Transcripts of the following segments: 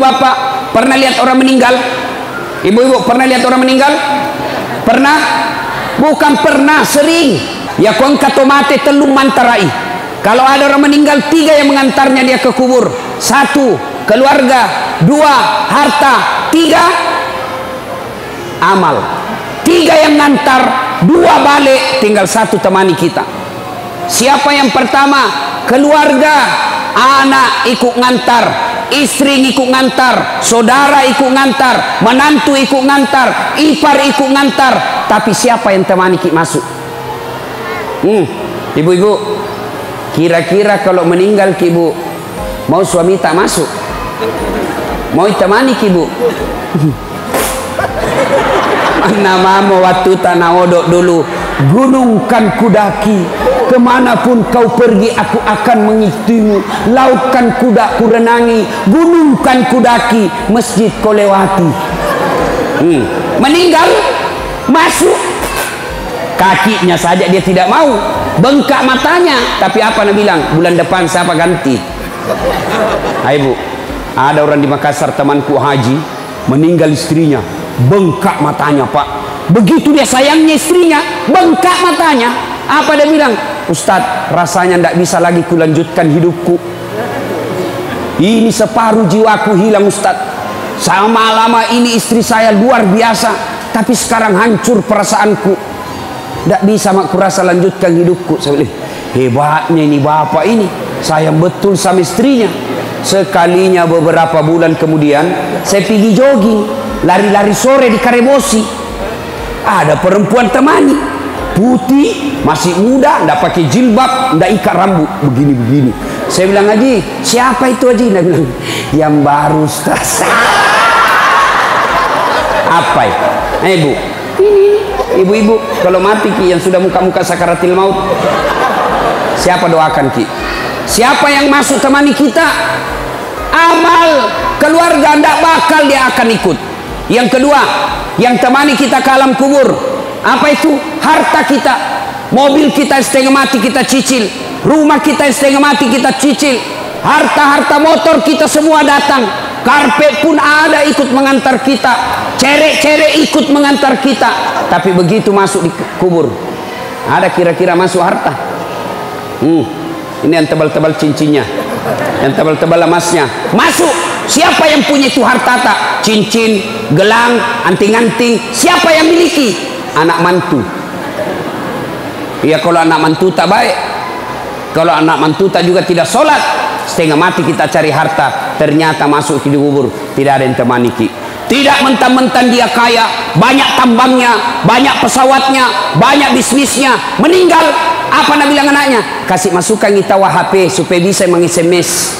bapak pernah lihat orang meninggal? Ibu-ibu pernah lihat orang meninggal? Pernah? Bukan pernah, sering. Ya kon kato mate telung mantarai. Kalau ada orang meninggal, 3 yang mengantarnya dia ke kubur. 1, keluarga. 2, harta. 3, amal. 3 yang ngantar, 2 balik, tinggal 1 temani kita. Siapa yang pertama? Keluarga. Anak ikut ngantar, istri ikut ngantar, saudara ikut ngantar, menantu ikut ngantar, ipar ikut ngantar. Tapi siapa yang temani kita masuk? Ibu-ibu, kira-kira kalau meninggal ibu, mau suami tak masuk? Mau temani ibu? Mana mama waktu tanah odok dulu, gunung kan kudaki, kemanapun kau pergi aku akan mengikutimu, laut kan kuda ku renangi, gunung kan kudaki, masjid kau lewati. Meninggal, masuk, kakinya saja dia tidak mau, bengkak matanya. Tapi apa nak bilang? Bulan depan siapa ganti? Hai bu, ada orang di Makassar temanku haji, meninggal istrinya, bengkak matanya pak. Begitu dia sayangnya istrinya, bengkak matanya. Apa dia bilang? Ustadz, rasanya tidak bisa lagi kulanjutkan hidupku. Ini separuh jiwaku hilang Ustadz. Sama lama ini istri saya luar biasa, tapi sekarang hancur perasaanku. Tidak bisa mak kurasa lanjutkan hidupku. Saya bilang, hebatnya ini bapak ini, sayang betul sama istrinya. Sekalinya beberapa bulan kemudian, saya pergi jogging, lari-lari sore di Karebosi. Ada perempuan temani, putih, masih muda, tidak pakai jilbab, tidak ikat rambut, begini-begini. Saya bilang, Haji, siapa itu Haji? Dia bilang, yang baru Ustaz. Apa ya? Ibu, ini ibu-ibu kalau mati ki, yang sudah muka-muka sakaratil maut, siapa doakan ki? Siapa yang masuk temani kita? Amal. Keluarga tidak bakal dia akan ikut. Yang kedua, yang temani kita ke alam kubur, apa itu? Harta kita. Mobil kita setengah mati kita cicil, rumah kita setengah mati kita cicil, harta-harta motor kita semua datang, karpet pun ada ikut mengantar kita, cerek-cerek ikut mengantar kita. Tapi begitu masuk di kubur, ada kira-kira masuk harta? Ini yang tebal-tebal cincinnya, yang tebal-tebal emasnya masuk. Siapa yang punya itu harta tak? Cincin, gelang, anting-anting, siapa yang miliki? Anak mantu. Ya kalau anak mantu tak baik, kalau anak mantu tak juga tidak sholat, setengah mati kita cari harta, ternyata masuk di kubur tidak ada yang temani ki. Tidak mentang-mentang dia kaya, banyak tambangnya, banyak pesawatnya, banyak bisnisnya, meninggal, apa nak bilang anaknya? Kasih masukan kita HP supaya bisa meng-SMS.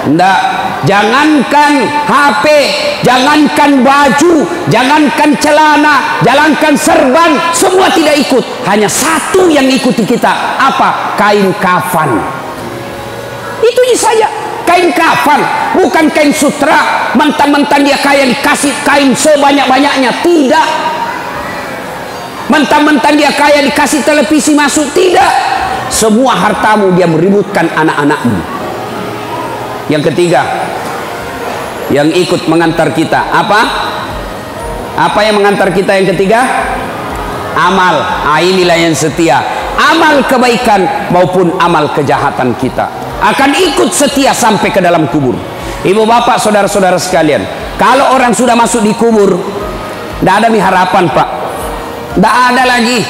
Ndak, jangankan HP, jangankan baju, jangankan celana, jangankan serban, semua tidak ikut. Hanya satu yang ikuti kita, apa? Kain kafan. Itu saja, kain kafan, bukan kain sutra. Mentang-mentang dia kaya dikasih kain sebanyak-banyaknya, tidak. Mentang-mentang dia kaya dikasih televisi masuk, tidak. Semua hartamu dia meributkan anak-anakmu. Yang ketiga, yang ikut mengantar kita, apa? Apa yang mengantar kita yang ketiga? Amal. Inilah yang setia. Amal kebaikan maupun amal kejahatan kita akan ikut setia sampai ke dalam kubur. Ibu bapak saudara-saudara sekalian, kalau orang sudah masuk di kubur, tidak ada harapan pak, tidak ada lagi.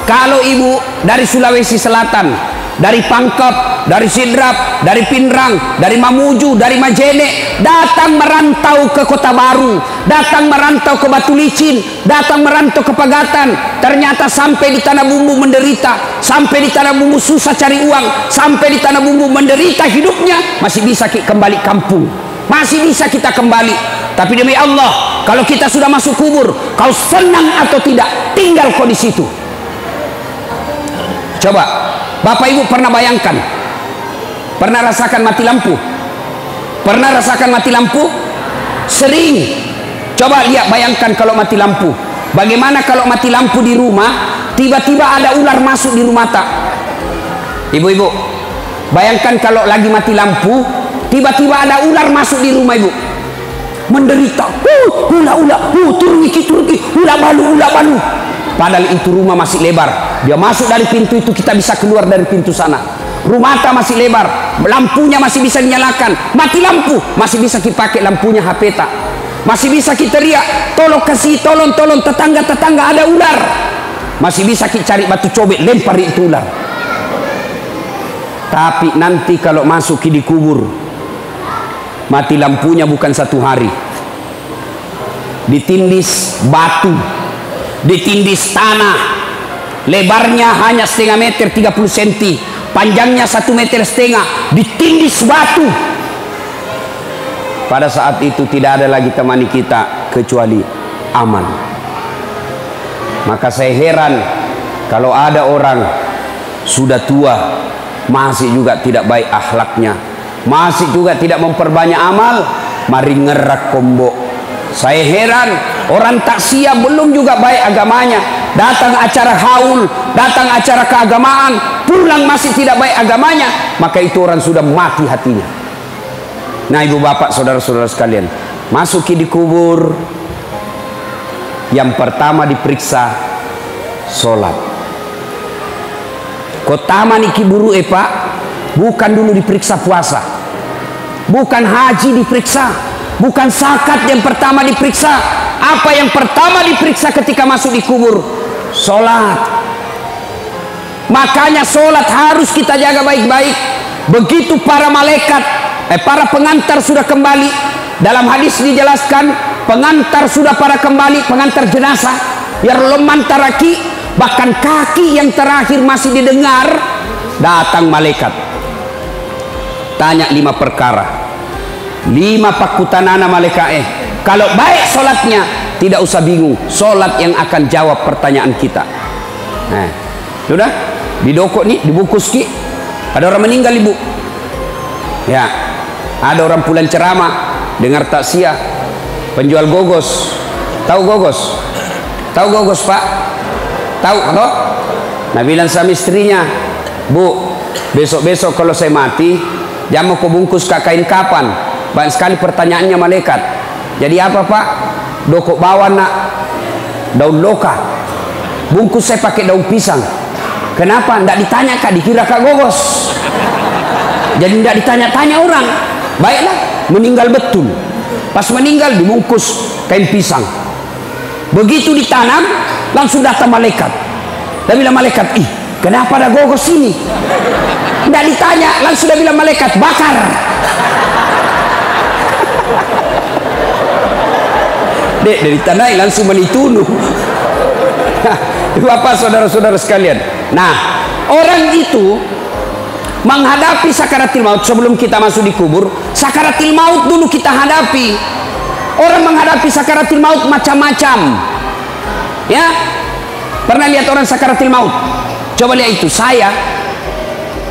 Kalau ibu dari Sulawesi Selatan, dari Pangkep, dari Sidrap, dari Pinrang, dari Mamuju, dari Majene, datang merantau ke Kota Baru, datang merantau ke Batu Licin, datang merantau ke Pagatan, ternyata sampai di Tanah Bumbu menderita, sampai di Tanah Bumbu susah cari uang, sampai di Tanah Bumbu menderita hidupnya, masih bisa kembali kampung, masih bisa kita kembali. Tapi demi Allah, kalau kita sudah masuk kubur, kau senang atau tidak, tinggal kau di situ. Coba Bapak Ibu pernah bayangkan, pernah rasakan mati lampu? Pernah rasakan mati lampu? Sering. Coba lihat, bayangkan kalau mati lampu. Bagaimana kalau mati lampu di rumah, tiba-tiba ada ular masuk di rumah tak? Ibu-ibu, bayangkan kalau lagi mati lampu, tiba-tiba ada ular masuk di rumah ibu. menderita, hula-hula, turki, hula balu. Padahal itu rumah masih lebar. Dia masuk dari pintu itu, kita bisa keluar dari pintu sana. Rumah masih lebar, lampunya masih bisa dinyalakan. Mati lampu, masih bisa dipakai lampunya HP tak. Masih bisa kita teriak, tolong tetangga ada ular. Masih bisa kita cari batu cobek, lempar itu ular. Tapi nanti kalau masuk di kubur, mati lampunya bukan 1 hari, ditindis batu, ditindis tanah, lebarnya hanya 0,5 meter 30 cm, panjangnya 1,5 meter, ditindis batu. Pada saat itu tidak ada lagi temani kita kecuali amal. Maka saya heran kalau ada orang sudah tua masih juga tidak baik akhlaknya, masih juga tidak memperbanyak amal, mari ngerak kombo. Saya heran orang takziah belum juga baik agamanya, datang acara haul, datang acara keagamaan, pulang masih tidak baik agamanya, maka itu orang sudah mati hatinya. Nah ibu bapak saudara-saudara sekalian, masuki di kubur, yang pertama diperiksa sholat. Kotama niki buru pak, bukan dulu diperiksa puasa, bukan haji diperiksa, bukan zakat yang pertama diperiksa. Apa yang pertama diperiksa ketika masuk di kubur? Sholat. Makanya sholat harus kita jaga baik-baik. Begitu para malaikat, para pengantar sudah kembali, dalam hadis dijelaskan, pengantar sudah para kembali, pengantar jenazah, ya leman taraki, bahkan kaki yang terakhir masih didengar, datang malaikat tanya 5 perkara, 5 pakutanana malaikat. Kalau baik sholatnya, tidak usah bingung, sholat yang akan jawab pertanyaan kita. Nah, sudah didokok nih, dibungkus ki. Ada orang meninggal ibu, ya, ada orang pulang ceramah, dengar takziah, penjual gogos, tahu gogos pak? Tahu atau? Nah bilang sama istrinya, bu, besok-besok kalau saya mati, jangan mau kau bungkus kain kapan. Banyak sekali pertanyaannya malaikat. Jadi apa pak? Doko bawa nak daun loka, bungkus saya pakai daun pisang. Kenapa? Nggak ditanya kak, dikira kak gogos. Jadi nggak ditanya-tanya orang. Baiklah, meninggal betul. Pas meninggal dibungkus kain pisang. Begitu ditanam, langsung datang malaikat. Dan bilang malaikat, ih kenapa ada gogos ini? Nggak ditanya, langsung dia bilang malaikat, bakar. Dek, dari tanah langsung menitunuh. Bapak saudara-saudara sekalian. Nah, orang itu menghadapi sakaratil maut. Sebelum kita masuk di kubur, sakaratil maut dulu kita hadapi. Orang menghadapi sakaratil maut macam-macam. Ya, pernah lihat orang sakaratil maut? Coba lihat itu. Saya,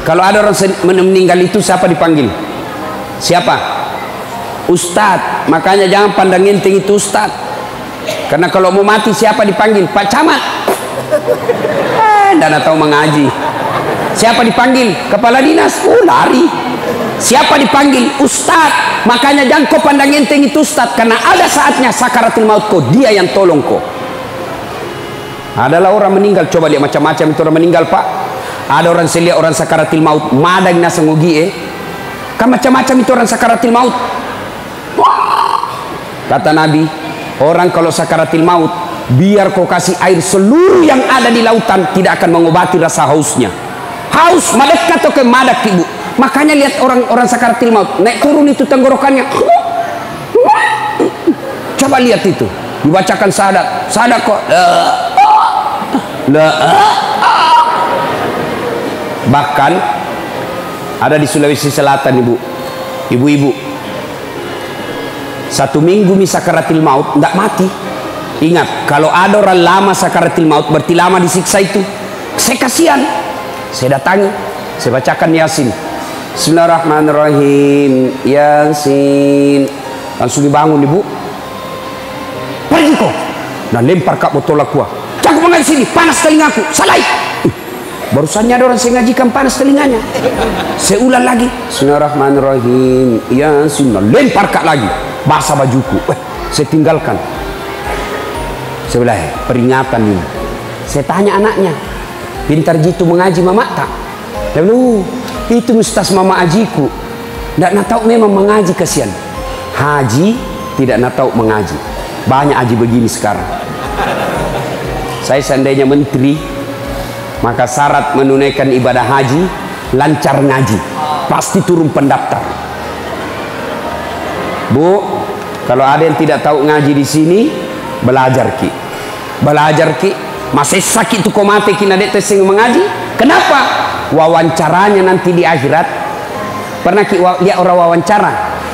kalau ada orang meninggal itu siapa dipanggil? Siapa? Ustadz. Makanya jangan pandang enteng itu ustadz. Karena kalau mau mati siapa dipanggil? Pak Camat. Dan tahu mengaji. Siapa dipanggil? Kepala dinas. Lari. Siapa dipanggil? Ustadz. Makanya jangan kau pandang enteng itu ustadz, karena ada saatnya sakaratul maut kau, dia yang tolong kau. Adalah orang meninggal, coba lihat macam-macam itu orang meninggal pak. Ada orang saya lihat orang sakaratul maut, madang nasa ngogi kan macam-macam itu orang sakaratul maut. Kata Nabi, orang kalau sakaratul maut, biar kau kasih air seluruh yang ada di lautan, tidak akan mengobati rasa hausnya. Haus, madak atau ke madak ibu. Makanya lihat orang sakaratul maut, naik turun itu tenggorokannya. Coba lihat itu, dibacakan syahadat kok. Bahkan ada di Sulawesi Selatan ibu-ibu 1 minggu sakaratul maut tidak mati. Ingat, kalau ada orang lama sakaratul maut berarti lama disiksa itu. Saya kasihan, saya datangi, saya bacakan Yasin. Bismillahirrahmanirrahim, Yasin. Langsung dibangun ibu, pergi kok. Nah lempar kak botol aqua. Jangan mengaji sini, panas telingaku. Salai. Barusannya ada orang saya ngajikan panas telinganya. Saya ulang lagi. Bismillahirrahmanirrahim, Yasin. Nah, lempar kak lagi. basah bajuku. Saya tinggalkan. Saya bilang, peringatan ini. Saya tanya anaknya, pintar jitu mengaji mama tak? Dia bilang, itu ustaz mama ajiku. Tidak nak tahu memang mengaji, kasihan. Haji tidak nak tahu mengaji. Banyak haji begini sekarang. Saya seandainya menteri, maka syarat menunaikan ibadah haji lancar ngaji, pasti turun pendaftar. Bu, kalau ada yang tidak tahu ngaji di sini, belajar ki, belajar ki. Masih sakit tuh komate ki nadek tesing mengaji. Kenapa? Wawancaranya nanti di akhirat. Pernah ki lihat orang wawancara?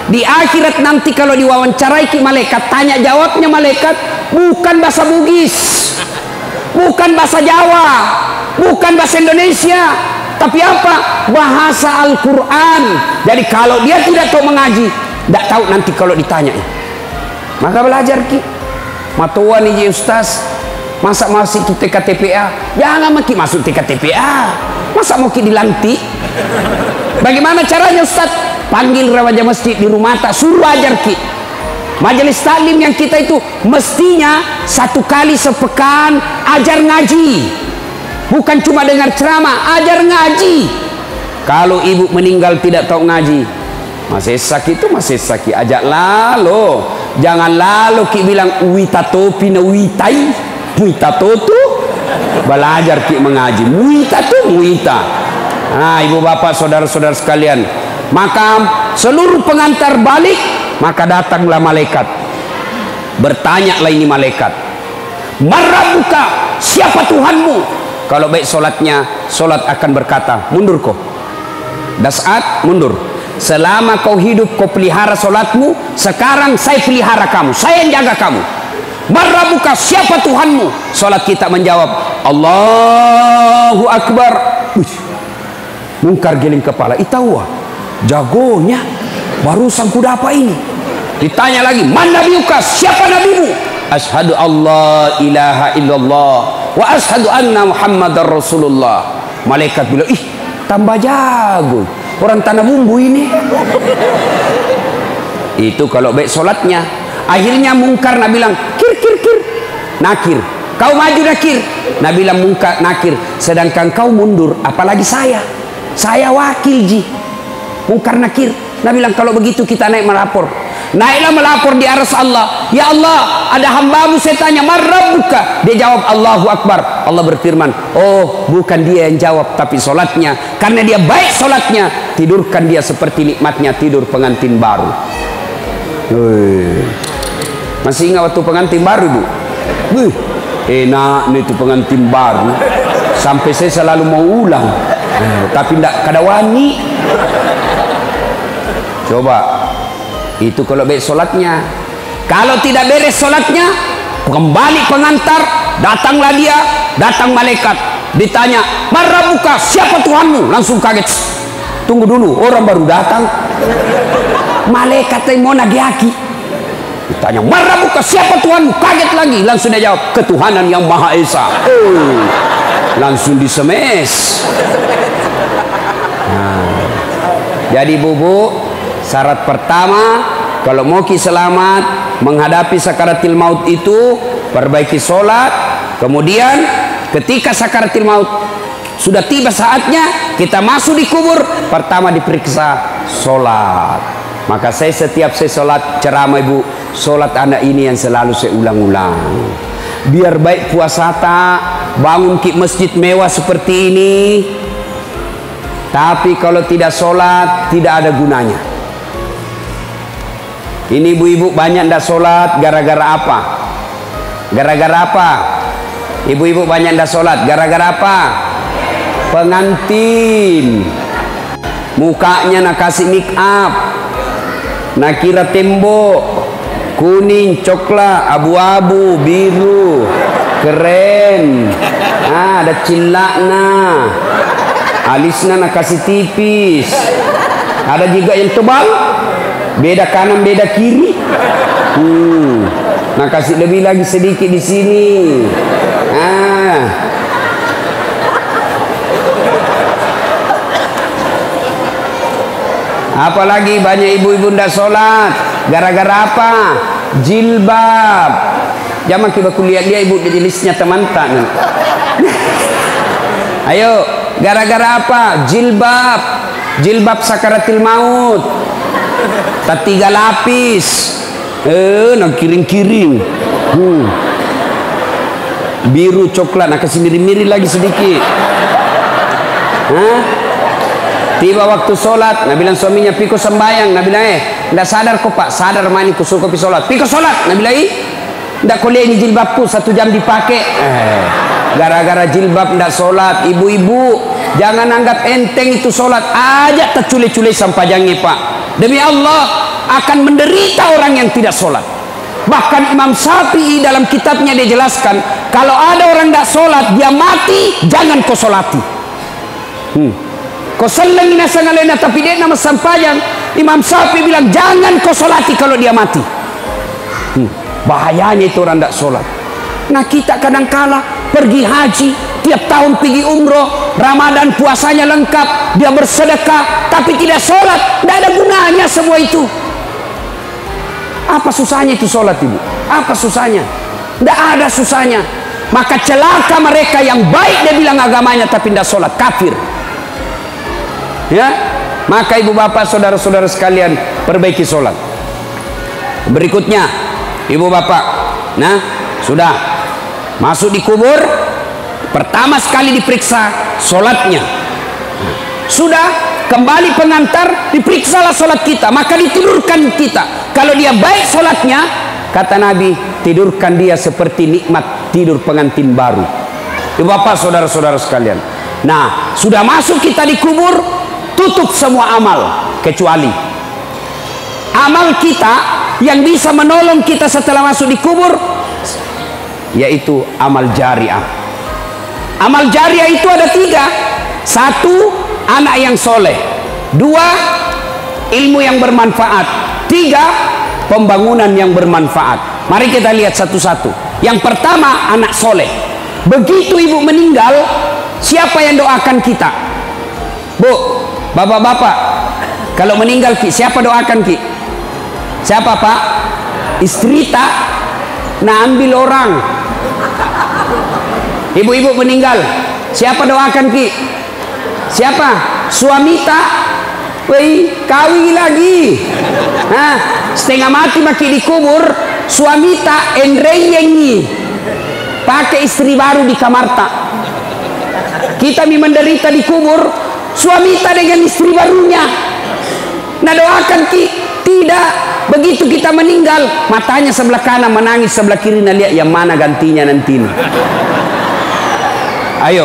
Di akhirat nanti kalau diwawancarai ki malaikat, tanya jawabnya malaikat bukan bahasa Bugis, bukan bahasa Jawa, bukan bahasa Indonesia, tapi apa? Bahasa Al-Quran. Jadi kalau dia tidak tahu mengaji, tidak tahu nanti kalau ditanya. Maka belajar ki. Matuan ini ustaz, masa masih kita TKTPA? Jangan maki masuk TKTPA. Masa mau ki dilantik? Bagaimana caranya ustaz? Panggil raja masjid di rumah tak, suruh ajar ki. Majelis taklim yang kita itu mestinya 1 kali sepekan ajar ngaji. Bukan cuma dengar ceramah, ajar ngaji. Kalau ibu meninggal tidak tahu ngaji, masih sakit itu masih sakit, ajak lalu. Jangan lalu ki bilang wita topi na witai, wita totu. Belajar ki mengaji, wita tu wita. Nah, ibu bapak saudara-saudara sekalian, maka seluruh pengantar balik, maka datanglah malaikat. Bertanyalah ini malaikat, Marabuka, siapa Tuhanmu? Kalau baik solatnya, solat akan berkata, mundur kau. Dasat, mundur. Selama kau hidup, kau pelihara solatmu. Sekarang saya pelihara kamu, saya yang jaga kamu. Marabuka, siapa Tuhanmu? Solat kita menjawab, Allahu Akbar. Mungkar geling kepala, itawa jagonya barusan kuda apa ini. Ditanya lagi, man nabiyuka, siapa nabimu? Asyhadu Allah ilaha illallah wa asyhadu anna Muhammadar Rasulullah. Malaikat bilang, ih tambah jago, orang tanah bumbu ini. Itu kalau baik solatnya. Akhirnya mungkar Nabi bilang, kir kir kir, nakir, kau maju nakir. Nabi bilang mungkar nakir, sedangkan kau mundur, apalagi saya wakil ji. Mungkar nakir. Nabi bilang kalau begitu kita naik melapor. Naiklah melapor di aras Allah. Ya Allah, ada hambamu, saya tanya, Marabbuka. Dia jawab Allahu Akbar. Allah berfirman, oh bukan dia yang jawab, tapi solatnya. Karena dia baik solatnya, tidurkan dia seperti nikmatnya tidur pengantin baru. Masih ingat waktu pengantin baru, Bu? Enak nih itu pengantin baru. Sampai saya selalu mau ulang, tapi tidak kada wani. Coba itu kalau baik solatnya. Kalau tidak beres solatnya, kembali pengantar, datanglah dia, datang malaikat, ditanya, Marabuka, siapa Tuhanmu? Langsung kaget. Tunggu dulu, orang baru datang. Malaikat yang mau nagiaki. Ditanya, Marabuka, siapa Tuhanmu? Kaget lagi. Langsung dia jawab, ketuhanan yang Maha Esa. Langsung disemes. Jadi bubu, syarat pertama kalau mau ki selamat menghadapi sakaratil maut itu, perbaiki solat. Kemudian ketika sakaratil maut sudah tiba saatnya kita masuk di kubur, pertama diperiksa solat. Maka saya setiap saya solat ceramah ibu, solat anak ini yang selalu saya ulang-ulang. Biar baik puasa tak, bangun ki masjid mewah seperti ini, tapi kalau tidak solat tidak ada gunanya. Ini ibu-ibu banyak ndak solat gara-gara apa? Gara-gara apa? Ibu-ibu banyak ndak solat gara-gara apa? Pengantin. Mukanya nak kasih make up, nak kira tembok kuning, coklat, abu-abu, biru, keren. Ada cilakna, alisnya nak kasih tipis. Ada juga yang tebal, beda kanan beda kiri. Nah kasih lebih lagi sedikit di sini. Apalagi banyak ibu-ibu ndak sholat. Gara-gara apa? Jilbab. Jangan kita kuliah dia ibu di listnya teman-teman. Ayo, gara-gara apa? Jilbab. Jilbab sakaratil maut. Tak 3 lapis. Nak kiring-kiring. Biru coklat, nak kasih miri-miri lagi sedikit. Tiba waktu sholat, Nabi bilang suaminya, piko sembayang. Nabi bilang, tidak sadar kok pak? Sadar mani kusul kopi sholat. Piko sholat. Nabi bilang, tidak kuliah ini jilbabku 1 jam dipakai. Gara-gara jilbab tidak sholat. Ibu-ibu, jangan anggap enteng itu sholat. Aja tercule-cule sampajangnya pak. Demi Allah, akan menderita orang yang tidak sholat. Bahkan Imam Syafi'i dalam kitabnya dia jelaskan, kalau ada orang tidak sholat, dia mati, jangan kau sholati. Kau seleng inasangalena tapi dia nama sampayang. Imam Syafi'i bilang, jangan kau sholati kalau dia mati. Bahayanya itu orang tidak sholat. Nah kita kadang-kala pergi haji, tiap tahun pergi umroh, Ramadan puasanya lengkap, dia bersedekah, tapi tidak sholat. Tidak ada gunanya semua itu. Apa susahnya itu sholat ibu? Apa susahnya? Tidak ada susahnya. Maka celaka mereka yang baik dia bilang agamanya tapi tidak sholat, kafir. Ya, maka ibu bapak saudara-saudara sekalian perbaiki sholat. Berikutnya ibu bapak, nah sudah masuk di kubur, pertama sekali diperiksa sholatnya. Sudah kembali pengantar, diperiksalah sholat kita, maka ditidurkan kita. Kalau dia baik sholatnya, kata Nabi, tidurkan dia seperti nikmat tidur pengantin baru. Ibu bapak saudara-saudara sekalian, nah sudah masuk kita di kubur, tutup semua amal kecuali amal kita yang bisa menolong kita setelah masuk di kubur, yaitu amal jariah. Amal jariah itu ada 3. 1, anak yang soleh. 2, ilmu yang bermanfaat. 3, pembangunan yang bermanfaat. Mari kita lihat satu-satu. Yang pertama, anak soleh. Begitu ibu meninggal, siapa yang doakan kita? Bu, bapak-bapak, kalau meninggal ki, siapa doakan ki? Siapa pak? Istri tak? Nah ambil orang. Ibu-ibu meninggal, siapa doakan ki? Siapa? Suami tak? Wei, kawin lagi. Nah, setengah mati maki dikubur, suami tak enreyengi. Pakai istri baru di kamar tak. Kita menderita dikubur, suami tak dengan istri barunya. Nah doakan ki? Tidak. Begitu kita meninggal, matanya sebelah kanan menangis, sebelah kiri nah lihat yang mana gantinya nanti. Ayo.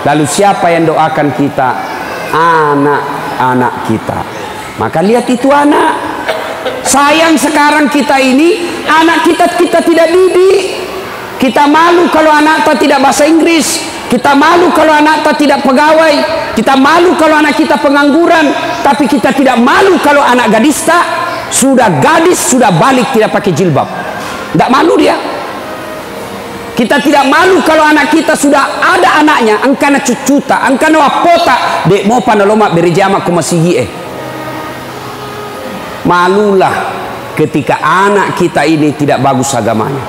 Lalu siapa yang doakan kita? Anak-anak kita. Maka lihat itu anak. Sayang sekarang kita ini anak kita tidak didik. Kita malu kalau anak kita tidak bahasa Inggris. Kita malu kalau anak kita tidak pegawai. Kita malu kalau anak kita pengangguran. Tapi kita tidak malu kalau anak gadis tak sudah gadis sudah balik tidak pakai jilbab. Tidak malu dia. Kita tidak malu kalau anak kita sudah ada anaknya, angkana cucuta, angkana wapota, dek mau panaloma berjama ku masih malulah ketika anak kita ini tidak bagus agamanya.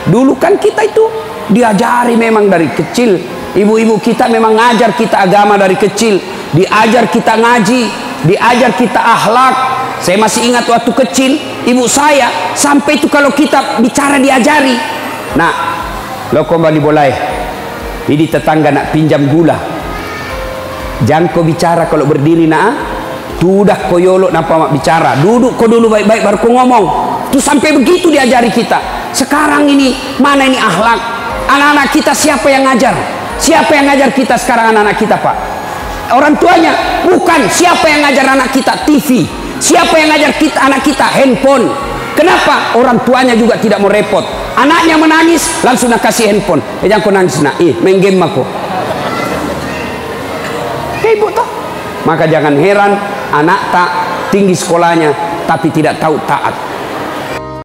Dulu kan kita itu diajari memang dari kecil. Ibu-ibu kita memang ngajar kita agama dari kecil. Diajar kita ngaji, diajar kita akhlak. Saya masih ingat waktu kecil, ibu saya sampai itu kalau kita bicara diajari. Nah, lo kembali boleh. Ini tetangga nak pinjam gula. Jangan kau bicara kalau berdiri nak. Tudah koyolo napa mak bicara. Duduk kau dulu baik-baik baru kau ngomong. Itu sampai begitu diajari kita. Sekarang ini mana ini akhlak? Anak-anak kita siapa yang ngajar? Siapa yang ngajar kita sekarang anak-anak kita pak? Orang tuanya bukan. Siapa yang ngajar anak kita? TV. Siapa yang ngajar kita anak kita? Handphone. Kenapa? Orang tuanya juga tidak mau repot. Anaknya menangis langsung nak kasih handphone. Jangan kau nangis nak. Main game aku. Ibu toh. Maka jangan heran anak tak tinggi sekolahnya tapi tidak tahu taat.